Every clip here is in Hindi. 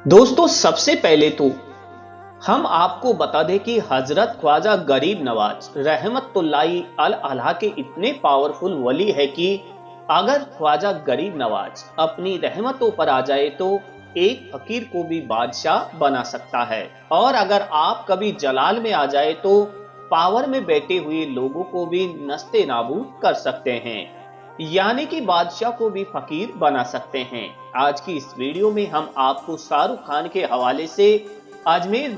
दोस्तों, सबसे पहले तो हम आपको बता दें कि हजरत ख्वाजा गरीब नवाज रहमतुल्लाहि अलैह के इतने पावरफुल वली है कि अगर ख्वाजा गरीब नवाज अपनी रहमतों पर आ जाए तो एक फकीर को भी बादशाह बना सकता है। और अगर आप कभी जलाल में आ जाए तो पावर में बैठे हुए लोगों को भी नस्ते नाबूद कर सकते हैं, यानी कि बादशाह को भी फकीर बना सकते हैं। आज की इस वीडियो में हम आपको शाहरुख खान के हवाले से अजमेर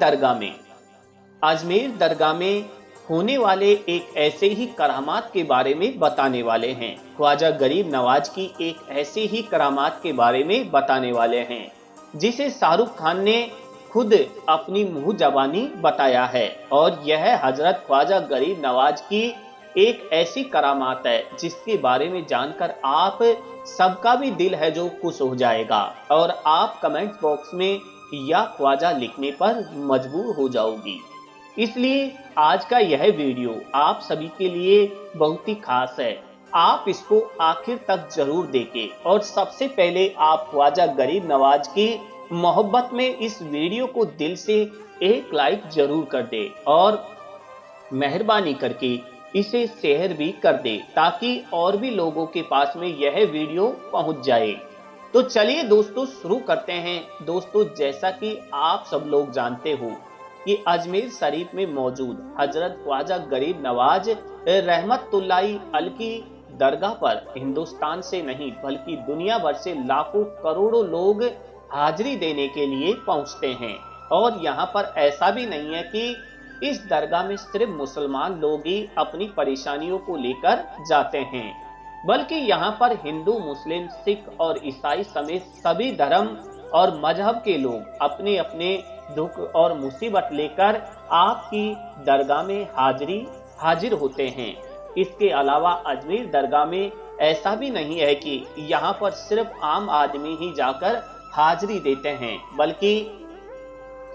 दरगाह में होने वाले एक ऐसे ही करामात के बारे में बताने वाले हैं। ख्वाजा गरीब नवाज की एक ऐसे ही करामात के बारे में बताने वाले हैं जिसे शाहरुख खान ने खुद अपनी मुंह जबानी बताया है। और यह हजरत ख्वाजा गरीब नवाज की एक ऐसी करामात है जिसके बारे में जानकर आप सबका भी दिल है जो खुश हो जाएगा और आप कमेंट बॉक्स में या ख्वाजा लिखने पर मजबूर हो जाओगी। इसलिए आज का यह वीडियो आप सभी के लिए बहुत ही खास है। आप इसको आखिर तक जरूर देखें और सबसे पहले आप ख्वाजा गरीब नवाज की मोहब्बत में इस वीडियो को दिल से एक लाइक जरूर कर दे और मेहरबानी करके इसे शेयर भी कर दे ताकि और भी लोगों के पास में यह वीडियो पहुंच जाए। तो चलिए दोस्तों शुरू करते हैं। दोस्तों, जैसा कि आप सब लोग जानते हो कि अजमेर शरीफ में मौजूद हजरत ख्वाजा गरीब नवाज रहमतुल्लाहि अलैह की दरगाह पर हिंदुस्तान से नहीं बल्कि दुनिया भर से लाखों करोड़ों लोग हाजिरी देने के लिए पहुंचते हैं। और यहाँ पर ऐसा भी नहीं है कि इस दरगाह में सिर्फ मुसलमान लोग ही अपनी परेशानियों को लेकर जाते हैं, बल्कि यहाँ पर हिंदू, मुस्लिम, सिख और ईसाई समेत सभी धर्म और मजहब के लोग अपने अपने दुख और मुसीबत लेकर आपकी दरगाह में हाजिर होते हैं। इसके अलावा अजमेर दरगाह में ऐसा भी नहीं है कि यहाँ पर सिर्फ आम आदमी ही जाकर हाजिरी देते हैं, बल्कि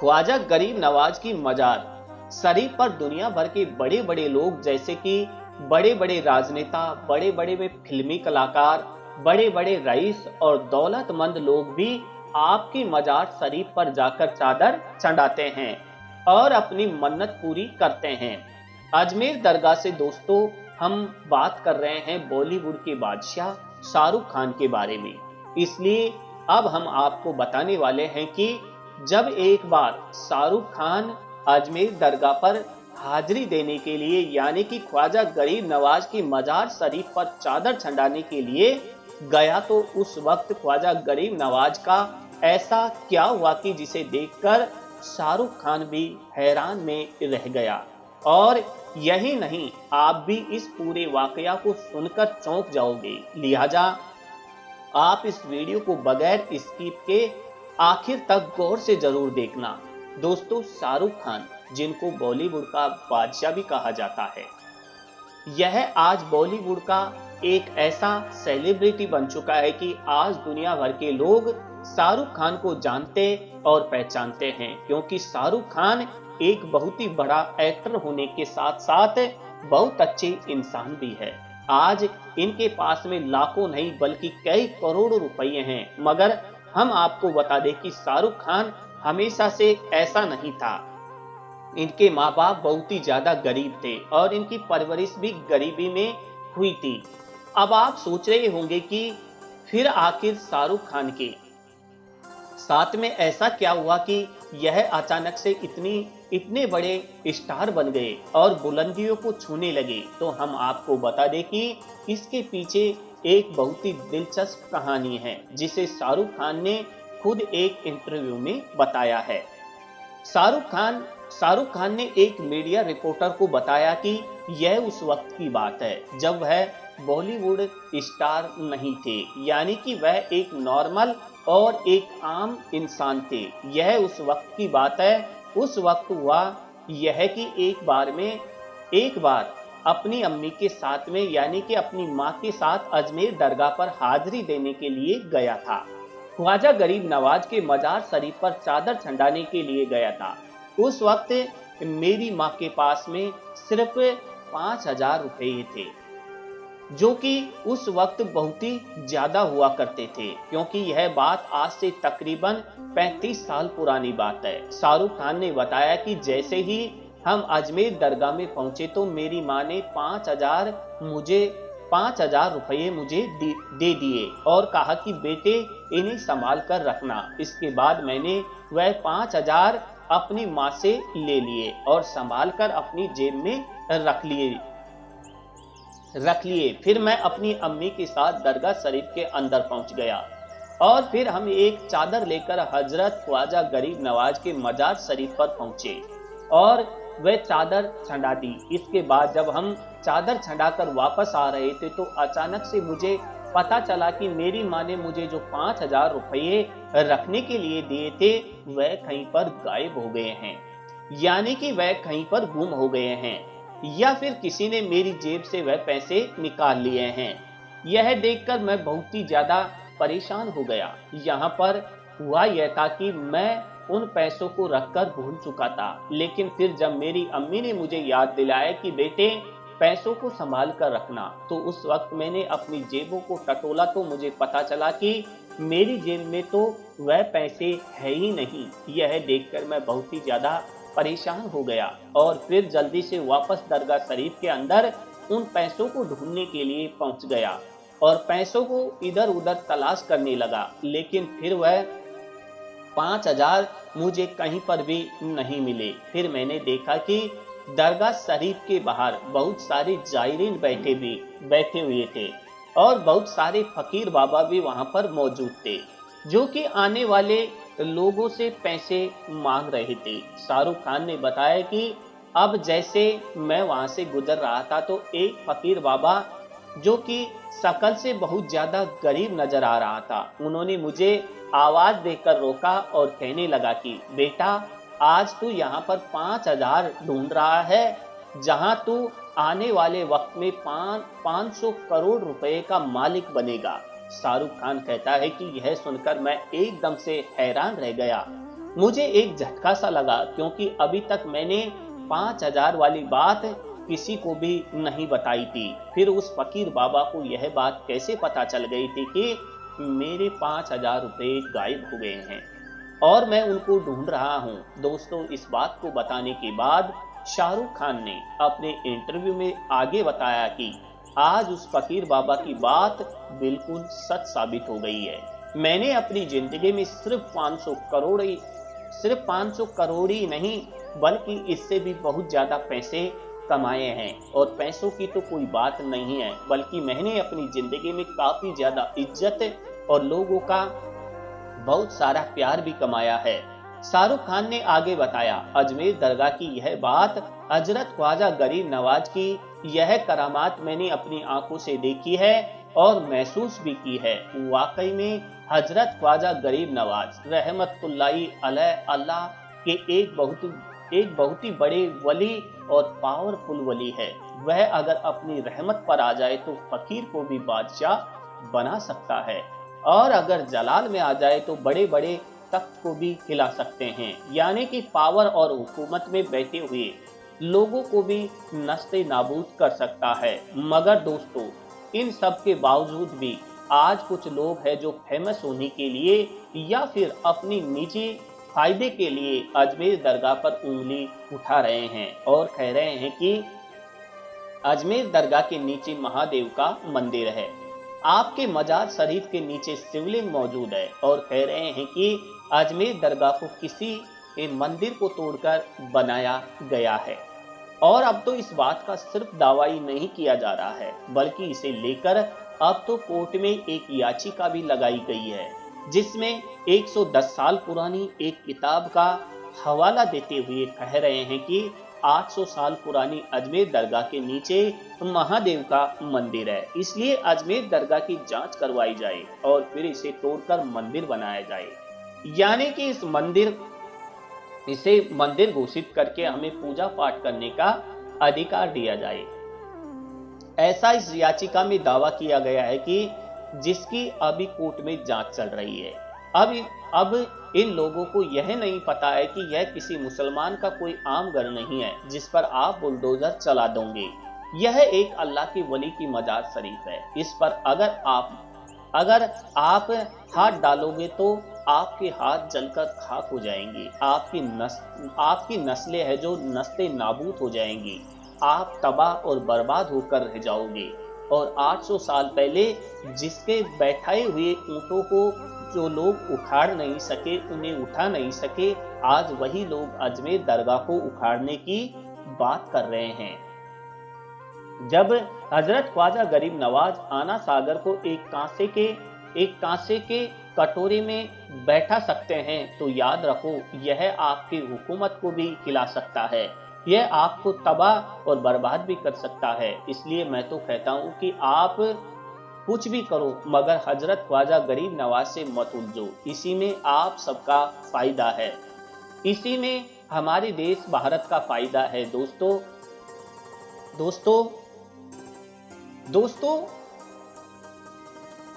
ख्वाजा गरीब नवाज की मजार शरीफ पर दुनिया भर के बड़े बड़े लोग जैसे कि बड़े बड़े राजनेता, बड़े बड़े में फिल्मी कलाकार, बड़े बड़े रईस और दौलतमंद लोग भी आपकी मजार शरीफ पर जाकर चादर चढ़ाते हैं और अपनी मन्नत पूरी करते हैं। अजमेर दरगाह से दोस्तों हम बात कर रहे हैं बॉलीवुड के बादशाह शाहरुख खान के बारे में। इसलिए अब हम आपको बताने वाले हैं कि जब एक बार शाहरुख खान अजमेर दरगाह पर हाजिरी देने के लिए यानी कि ख्वाजा गरीब नवाज की मजार शरीफ पर चादर चढ़ाने के लिए गया तो उस वक्त ख्वाजा गरीब नवाज का ऐसा क्या हुआ कि जिसे देखकर शाहरुख खान भी हैरान में रह गया। और यही नहीं, आप भी इस पूरे वाकया को सुनकर चौंक जाओगे। लिहाजा आप इस वीडियो को बगैर स्किप के आखिर तक गौर से जरूर देखना। दोस्तों, शाहरुख खान जिनको बॉलीवुड का बादशाह भी कहा जाता है, यह आज बॉलीवुड का एक ऐसा सेलिब्रिटी बन चुका है कि आज दुनिया भर के लोग शाहरुख खान को जानते और पहचानते हैं, क्योंकि शाहरुख खान एक बहुत ही बड़ा एक्टर होने के साथ साथ बहुत अच्छे इंसान भी है। आज इनके पास में लाखों नहीं बल्कि कई करोड़ों रुपए हैं, मगर हम आपको बता दें कि शाहरुख खान हमेशा से ऐसा नहीं था। इनके माँ बाप बहुत ही ज्यादा गरीब थे और इनकी परवरिश भी गरीबी में हुई थी। अब आप सोच रहे होंगे कि फिर आखिर शाहरुख खान के साथ में ऐसा क्या हुआ कि यह अचानक से इतने बड़े स्टार बन गए और बुलंदियों को छूने लगे। तो हम आपको बता दें कि इसके पीछे एक बहुत ही दिलचस्प कहानी है जिसे शाहरुख खान ने खुद एक इंटरव्यू में बताया है। शाहरुख खान ने एक मीडिया रिपोर्टर को बताया कि यह उस वक्त की बात है जब वह बॉलीवुड स्टार नहीं थे, यानी कि वह एक नॉर्मल और एक आम इंसान थे। यह उस वक्त की बात है। उस वक्त हुआ यह कि एक बार अपनी अम्मी के साथ में यानी कि अपनी माँ के साथ अजमेर दरगाह पर हाजिरी देने के लिए गया था। ख्वाजा गरीब नवाज के मजार शरीफ पर चादर चढ़ाने के लिए गया था। उस वक्त मेरी माँ के पास में सिर्फ 5,000 रुपये थे। जो कि उस वक्त बहुत ही ज्यादा हुआ करते थे, क्योंकि यह बात आज से तकरीबन 35 साल पुरानी बात है। शाहरुख खान ने बताया कि जैसे ही हम अजमेर दरगाह में पहुंचे तो मेरी माँ ने 5,000 रुपये मुझे दे दिए और कहा कि बेटे इन्हें संभाल कर रखना। इसके बाद मैंने वह 5,000 अपनी माँ से ले लिए और संभाल कर अपनी जेब में रख लिए। फिर मैं अपनी अम्मी के साथ दरगाह शरीफ के अंदर पहुंच गया और फिर हम एक चादर लेकर हजरत ख्वाजा गरीब नवाज के मजार शरीफ पर पहुंचे और वह चादर छंडा दी। इसके बाद जब हम चादर छंडाकर वापस आ रहे थे तो अचानक से मुझे पता चला कि मेरी माँ ने मुझे जो 5,000 रुपये रखने के लिए दिए थे वह कहीं पर गायब हो गए हैं, यानी कि वह कहीं पर गुम हो गए हैं या फिर किसी ने मेरी जेब से वह पैसे निकाल लिए हैं। यह देखकर मैं बहुत ही ज्यादा परेशान हो गया। यहाँ पर हुआ यह था कि मैं उन पैसों को रखकर भूल चुका था, लेकिन फिर जब मेरी अम्मी ने मुझे याद दिलाया कि बेटे पैसों को संभाल कर रखना, तो उस वक्त मैंने अपनी जेबों को टटोला तो मुझे पता चला कि मेरी जेब में तो वह पैसे है ही नहीं। यह देखकर मैं बहुत ही ज्यादा परेशान हो गया और फिर जल्दी से वापस दरगाह शरीफ के अंदर उन पैसों को ढूंढने के लिए पहुंच गया और पैसों को इधर उधर तलाश करने लगा, लेकिन फिर वह 5,000 मुझे कहीं पर भी नहीं मिले। फिर मैंने देखा कि दरगाह शरीफ के बाहर बहुत सारे जायरीन बैठे हुए थे और बहुत सारे फकीर बाबा भी वहां पर मौजूद थे, जो कि आने वाले लोगों से पैसे मांग रहे थे। शाहरुख खान ने बताया कि अब जैसे मैं वहां से गुजर रहा था तो एक फकीर बाबा जो कि शक्ल से बहुत ज्यादा गरीब नजर आ रहा था, उन्होंने मुझे आवाज देकर रोका और कहने लगा कि बेटा आज तू यहाँ पर 5,000 ढूंढ रहा है, जहां तू आने वाले वक्त में 500 करोड़ रुपए का मालिक बनेगा। शाहरुख खान कहता है कि यह सुनकर मैं एकदम से हैरान रह गया। मुझे एक झटका सा लगा, क्योंकि अभी तक मैंने 5,000 वाली बात किसी को भी नहीं बताई थी। फिर उस फकीर बाबा को यह बात कैसे पता चल गई थी कि मेरे 5,000 रुपये गायब हो गए हैं और मैं उनको ढूंढ रहा हूं। दोस्तों, इस बात को बताने के बाद शाहरुख खान ने अपने इंटरव्यू में आगे बताया कि आज उस फकीर बाबा की बात बिल्कुल सच साबित हो गई है। मैंने अपनी जिंदगी में सिर्फ 500 करोड़ ही नहीं बल्कि इससे भी बहुत ज्यादा पैसे कमाए हैं और पैसों की तो कोई बात नहीं है, बल्कि मैंने अपनी जिंदगी में काफी ज्यादा इज्जत और लोगों का बहुत सारा प्यार भी कमाया है। शाहरुख खान ने आगे बताया, अजमेर दरगाह की यह बात, हजरत ख्वाजा गरीब नवाज की यह करामात मैंने अपनी आंखों से देखी है और महसूस भी की है। वाकई में हजरत ख्वाजा गरीब नवाज रहमतुल्लाहि अलैह अल्लाह के एक बहुत ही बड़े वली और पावरफुल वली है। वह अगर अपनी रहमत पर आ जाए तो फकीर को भी बादशाह बना सकता है और अगर जलाल में आ जाए तो बड़े बड़े तख्त को भी हिला सकते हैं, यानी कि पावर और हुकूमत में बैठे हुए लोगों को भी नस्ते नाबूद कर सकता है। मगर दोस्तों, इन सब के बावजूद भी आज कुछ लोग हैं जो फेमस होने के लिए या फिर अपनी निजी फायदे के लिए अजमेर दरगाह पर उंगली उठा रहे हैं और कह रहे हैं कि अजमेर दरगाह के नीचे महादेव का मंदिर है, आपके मजार शरीफ के नीचे शिवलिंग मौजूद है और कह रहे हैं कि अजमेर दरगाह को किसी मंदिर को तोड़कर बनाया गया है। और अब तो इस बात का सिर्फ दावा ही नहीं किया जा रहा है, बल्कि इसे लेकर अब तो कोर्ट में एक याचिका भी लगाई गई है, जिसमें 110 साल पुरानी एक किताब का हवाला देते हुए कह रहे हैं कि 800 साल पुरानी अजमेर दरगाह के नीचे महादेव का मंदिर है, इसलिए अजमेर दरगाह की जांच करवाई जाए और फिर इसे तोड़कर मंदिर बनाया जाए, यानी कि इसे मंदिर घोषित करके हमें पूजा पाठ करने का अधिकार दिया जाए। ऐसा इस याचिका में दावा किया गया है कि जिसकी अभी कोर्ट में जांच चल रही है। अब इन लोगों को यह नहीं पता है कि यह किसी मुसलमान का कोई आम घर नहीं है जिस पर आप बुलडोजर चला दोगे। यह एक अल्लाह के वली की मजार शरीफ है। इस पर अगर आप हाथ डालोगे तो आपके हाथ जलकर खाक हो जाएंगी, आपकी नस्लें है जो नस्लें नाबूद हो जाएंगी, आप तबाह और बर्बाद होकर रह जाओगे। और 800 साल पहले जिसके बैठाए हुए ऊंटों को जो लोग उखाड़ नहीं सके, उन्हें उठा नहीं सके, आज वही लोग अजमेर दरगाह को उखाड़ने की बात कर रहे हैं। जब हजरत ख्वाजा गरीब नवाज आना सागर को एक कांसे के कटोरे में बैठा सकते हैं, तो याद रखो यह आपकी हुकूमत को भी हिला सकता है, यह आपको तबाह और बर्बाद भी कर सकता है। इसलिए मैं तो कहता हूं कि आप कुछ भी करो मगर हजरत ख्वाजा गरीब नवाज से मत उलझो, इसी में आप सबका फायदा है, इसी में हमारे देश भारत का फायदा है।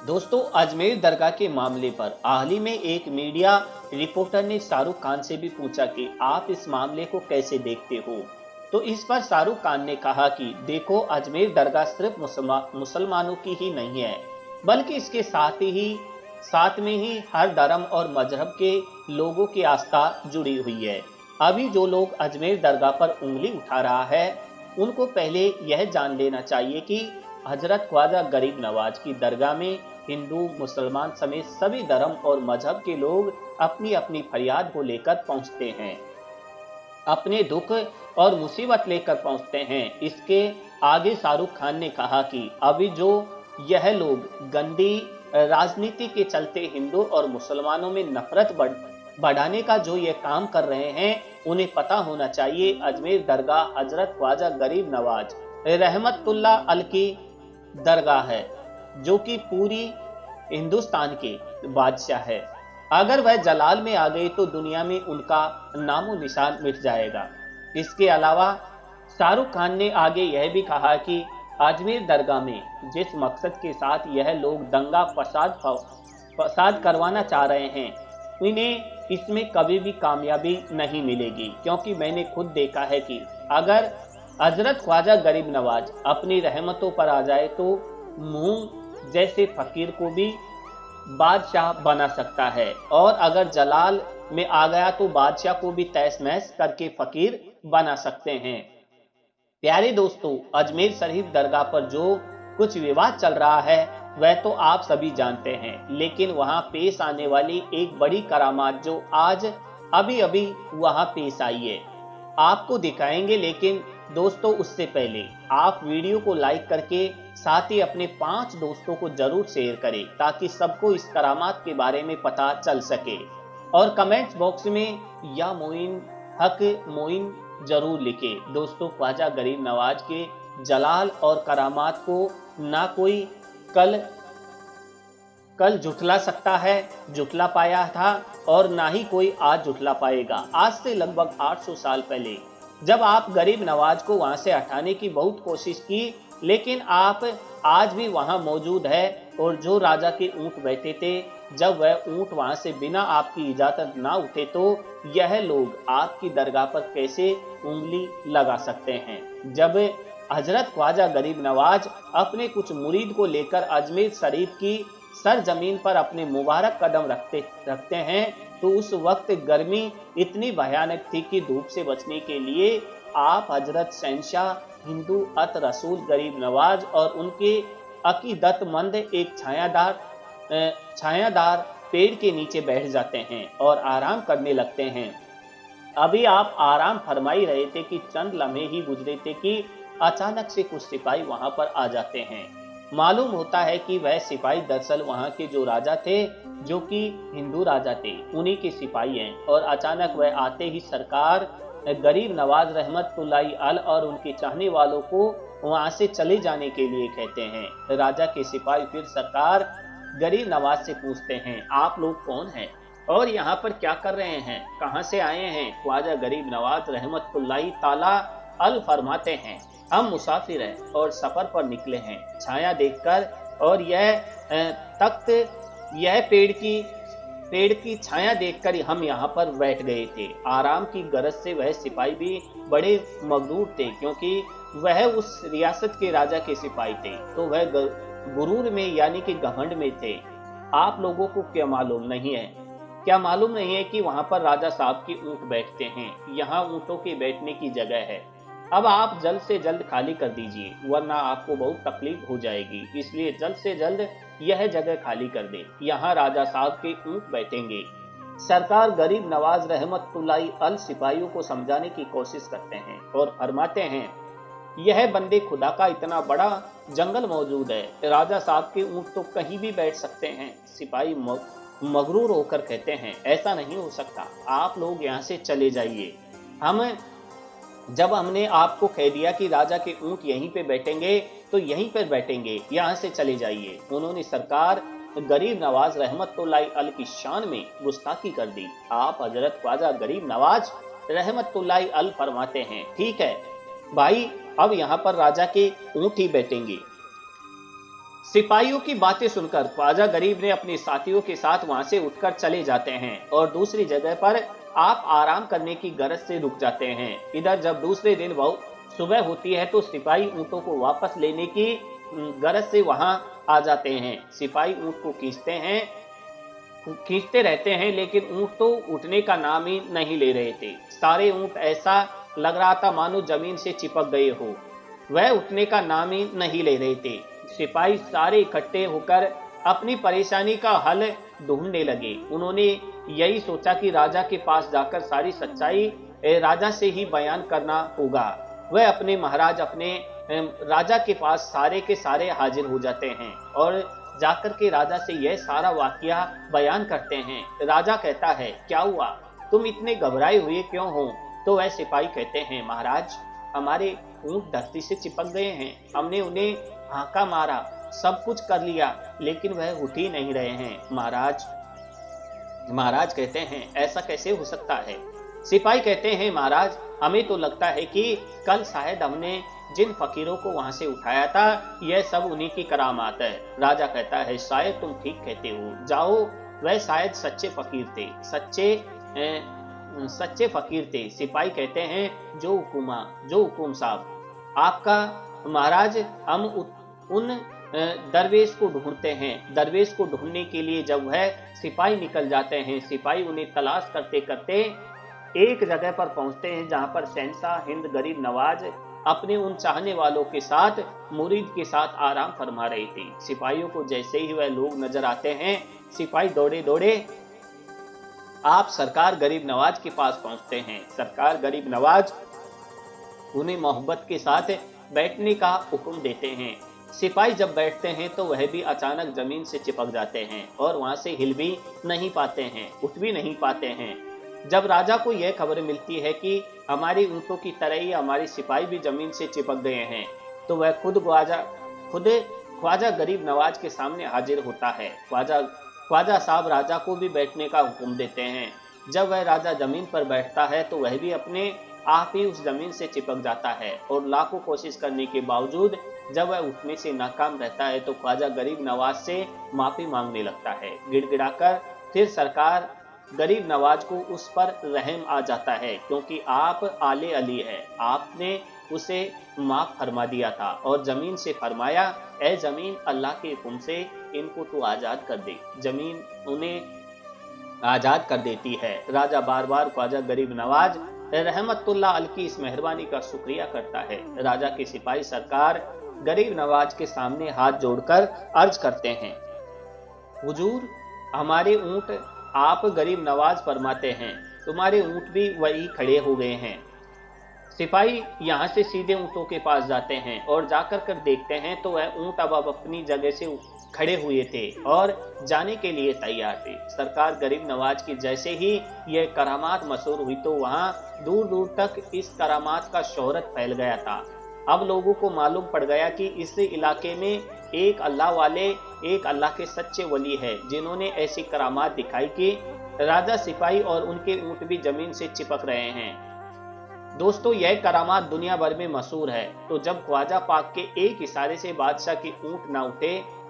दोस्तों अजमेर दरगाह के मामले पर हाल ही में एक मीडिया रिपोर्टर ने शाहरुख खान से भी पूछा कि आप इस मामले को कैसे देखते हो। तो इस पर शाहरुख खान ने कहा कि देखो, अजमेर दरगाह सिर्फ मुसलमानों की ही नहीं है, बल्कि इसके साथ में ही हर धर्म और मजहब के लोगों की आस्था जुड़ी हुई है। अभी जो लोग अजमेर दरगाह पर उंगली उठा रहा है, उनको पहले यह जान लेना चाहिए कि हजरत ख्वाजा गरीब नवाज की दरगाह में हिंदू मुसलमान समेत सभी धर्म और मजहब के लोग अपनी अपनी फरियाद को लेकर पहुंचते हैं, अपने दुख और मुसीबत लेकर पहुंचते हैं। इसके आगे शाहरुख खान ने कहा कि अभी जो यह लोग गंदी राजनीति के चलते हिंदू और मुसलमानों में नफरत बढ़ाने का जो ये काम कर रहे हैं, उन्हें पता होना चाहिए अजमेर दरगाह हजरत ख्वाजा गरीब नवाज रहमतुल्लाह अल की दरगाह है, जो कि पूरी हिंदुस्तान के बादशाह है। अगर वह जलाल में आ गए तो दुनिया में उनका नामो निशान मिट जाएगा। इसके अलावा शाहरुख खान ने आगे यह भी कहा कि अजमेर दरगाह में जिस मकसद के साथ यह लोग दंगा फसाद करवाना चाह रहे हैं, इन्हें इसमें कभी भी कामयाबी नहीं मिलेगी, क्योंकि मैंने खुद देखा है कि अगर हजरत ख्वाजा गरीब नवाज अपनी रहमतों पर आ जाए तो मुंह जैसे फकीर को भी बादशाह बना सकता है, और अगर जलाल में आ गया तो बादशाह को भी तहस नहस करके फकीर बना सकते हैं। प्यारे दोस्तों, अजमेर शरीफ दरगाह पर जो कुछ विवाद चल रहा है वह तो आप सभी जानते हैं, लेकिन वहां पेश आने वाली एक बड़ी करामात जो आज अभी वहां पेश आई है, आपको दिखाएंगे। लेकिन दोस्तों, उससे पहले आप वीडियो को लाइक करके साथ ही अपने 5 दोस्तों को जरूर शेयर करें, ताकि सबको इस करामात के बारे में पता चल सके। और कमेंट्स बॉक्स में या मोइन हक मोइन जरूर लिखे। दोस्तों, ख्वाजा गरीब नवाज के जलाल और करामात को ना कोई कल झुठला सकता है, झुठला पाया था, और ना ही कोई आज झुठला पाएगा। आज से लगभग 800 साल पहले जब आप गरीब नवाज को वहां से हटाने की बहुत कोशिश की, लेकिन आप आज भी वहां मौजूद है। और जो राजा के ऊंट बैठे थे, जब वह ऊंट वहां से बिना आपकी इजाजत ना उठे, तो यह लोग आपकी दरगाह पर कैसे उंगली लगा सकते हैं। जब हजरत ख्वाजा गरीब नवाज अपने कुछ मुरीद को लेकर अजमेर शरीफ की सरजमीन पर अपने मुबारक कदम रखते हैं, तो उस वक्त गर्मी इतनी भयानक थी कि धूप से बचने के लिए आप हजरत शहंशाह हिंदू अत रसूल गरीब नवाज और उनके अकीदतमंद एक छायादार पेड़ के नीचे बैठ जाते हैं और आराम करने लगते हैं। अभी आप आराम फरमाई रहे थे कि चंद लम्हे ही गुजरे थे कि अचानक से कुछ सिपाही वहां पर आ जाते हैं। मालूम होता है कि वह सिपाही दरअसल वहां के जो राजा थे, जो कि हिंदू राजा थे, उन्हीं के सिपाही हैं। और अचानक वह आते ही सरकार गरीब नवाज रहमतुल्लाहि अलैह और उनके चाहने वालों को वहां से चले जाने के लिए कहते हैं। राजा के सिपाही फिर सरकार गरीब नवाज से पूछते हैं, आप लोग कौन हैं और यहाँ पर क्या कर रहे हैं, कहाँ से आए हैं। ख्वाजा गरीब नवाज रहमतुल्लाहि ताला अलैह फरमाते हैं, हम मुसाफिर हैं और सफर पर निकले हैं छाया देखकर, और यह पेड़ की छाया देखकर हम यहाँ पर बैठ गए थे। आराम की गरज से वह सिपाही भी बड़े मगरूर थे, क्योंकि वह उस रियासत के राजा के सिपाही थे, तो वह गुरूर में यानी कि घमंड में थे। आप लोगों को क्या मालूम नहीं है, क्या मालूम नहीं है कि वहां पर राजा साहब के ऊंट बैठते हैं, यहाँ ऊंटों के बैठने की जगह है। अब आप जल्द से जल्द खाली कर दीजिए, वरना आपको बहुत तकलीफ हो जाएगी, इसलिए जल्द से जल्द यह जगह खाली कर दे, यहाँ राजा साहब के ऊंट बैठेंगे। सरकार गरीब नवाज रहमतुल्लाहि अल सिपाहियों को समझाने की कोशिश करते हैं और फरमाते हैं, यह बंदे खुदा का इतना बड़ा जंगल मौजूद है, राजा साहब के ऊंट तो कहीं भी बैठ सकते हैं। सिपाही मगरूर होकर कहते हैं, ऐसा नहीं हो सकता, आप लोग यहाँ से चले जाइए। जब हमने आपको कह दिया कि राजा के ऊंट यहीं पे बैठेंगे तो यहीं पर बैठेंगे, यहाँ से चले जाइए। उन्होंने सरकार गरीब नवाज रहमतुल्लाहि अल की शान में गुस्ताखी कर दी। आप हजरत ख्वाजा गरीब नवाज रहमतुल्लाहि अल फरमाते हैं, ठीक है भाई, अब यहाँ पर राजा के ऊंट ही बैठेंगे। सिपाहियों की बातें सुनकर ख्वाजा गरीब ने अपने साथियों के साथ वहां से उठकर चले जाते हैं और दूसरी जगह पर आप आराम करने की गरज से रुक जाते हैं। इधर जब दूसरे दिन सुबह होती है तो सिपाही ऊंटों को वापस लेने की गरज से वहां आ जाते हैं। सिपाही ऊंट को खींचते रहते हैं, लेकिन ऊंट तो उठने का नाम ही नहीं ले रहे थे। सारे ऊंट ऐसा लग रहा था मानो जमीन से चिपक गए हो, वह उठने का नाम ही नहीं ले रहे थे। सिपाही सारे इकट्ठे होकर अपनी परेशानी का हल ढूंढने लगे। उन्होंने यही सोचा कि राजा के पास जाकर सारी सच्चाई राजा से ही बयान करना होगा। वह अपने महाराज, अपने राजा के पास सारे के सारे हाजिर हो जाते हैं और जाकर के राजा से यह सारा वाकया बयान करते हैं। राजा कहता है, क्या हुआ, तुम इतने घबराए हुए क्यों हो? तो वह सिपाही कहते हैं, महाराज, हमारे ऊंट धरती से चिपक गए हैं, हमने उन्हें हाका मारा, सब कुछ कर लिया, लेकिन वह उठ ही नहीं रहे हैं महाराज। महाराज कहते हैं, ऐसा कैसे हो सकता है? सिपाही कहते हैं, महाराज, हमें तो लगता है कि कल शायद हमने जिन फकीरों को वहां से उठाया था, यह सब उन्हीं की करामात है। राजा कहता है, शायद तुम ठीक कहते हो, जाओ, वह शायद सच्चे फकीर थे। सिपाही कहते हैं, जो हुकुम साहब आपका महाराज, हम उन दरवेश को ढूंढते हैं। दरवेश को ढूंढने के लिए जब वह सिपाही निकल जाते हैं, सिपाही उन्हें तलाश करते करते एक जगह पर पहुंचते हैं जहां पर शहंशाह हिंद गरीब नवाज अपने उन चाहने वालों के साथ, मुरीद के साथ आराम फरमा रही थी। सिपाहियों को जैसे ही वह लोग नजर आते हैं, सिपाही दौड़े दौड़े आप सरकार गरीब नवाज के पास पहुंचते हैं। सरकार गरीब नवाज उन्हें मोहब्बत के साथ बैठने का हुक्म देते हैं। सिपाही जब बैठते हैं तो वह भी अचानक जमीन से चिपक जाते हैं और वहां से हिल भी नहीं पाते हैं, उठ भी नहीं पाते हैं। जब राजा को यह खबर मिलती है कि हमारी ऊंटों की तरह ही हमारे सिपाही भी जमीन से चिपक गए हैं, तो वह खुद ख्वाजा गरीब नवाज के सामने हाजिर होता है। ख्वाजा साहब राजा को भी बैठने का हुक्म देते हैं। जब वह राजा जमीन पर बैठता है तो वह भी अपने आप ही उस जमीन से चिपक जाता है और लाखों कोशिश करने के बावजूद जब वह उठने से नाकाम रहता है तो ख्वाजा गरीब नवाज से माफी मांगने लगता है। गिड़गिड़ाकर फिर सरकार गरीब नवाज को उस पर रहम आ जाता है, क्योंकि आप आले अली है, आपने उसे माफ फरमा दिया था और जमीन से फरमाया, ए जमीन, अल्लाह के हुक्म से इनको तू आजाद कर दे। जमीन उन्हें आजाद कर देती है। राजा बार बार ख्वाजा गरीब नवाज रहमतुल्लाह अल की इस मेहरबानी का शुक्रिया करता है। राजा के सिपाही सरकार गरीब नवाज के सामने हाथ जोड़कर अर्ज करते हैं, हुजूर, हमारे ऊंट, आप गरीब नवाज फरमाते हैं, तुम्हारे ऊंट भी वही खड़े हो गए हैं। सिपाही यहाँ से सीधे ऊंटों के पास जाते हैं और जाकर कर देखते हैं तो वह ऊंट अब अपनी जगह से खड़े हुए थे और जाने के लिए तैयार थे। सरकार गरीब नवाज की जैसे ही यह करामात मशहूर हुई तो वहां दूर दूर तक इस करामात का शोहरत फैल गया था। अब लोगों को मालूम पड़ गया कि इस इलाके में एक अल्लाह के सच्चे वली है जिन्होंने ऐसी करामात दिखाई कि राजा, सिपाही और उनके ऊंट भी जमीन से चिपक रहे हैं। दोस्तों, यह करामात दुनिया भर में मशहूर है। तो जब ख्वाजा पाक के एक इशारे से बादशाह के ऊंट ना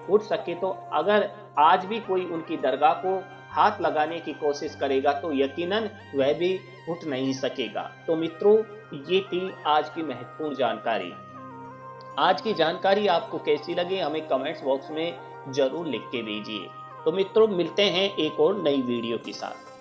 उठ सके, तो अगर आज भी कोई उनकी दरगाह को हाथ लगाने की कोशिश करेगा तो यकीनन वह भी उठ नहीं सकेगा। तो मित्रों, ये थी आज की महत्वपूर्ण जानकारी। आज की जानकारी आपको कैसी लगी हमें कमेंट्स बॉक्स में जरूर लिख के दीजिए। तो मित्रों, मिलते हैं एक और नई वीडियो के साथ।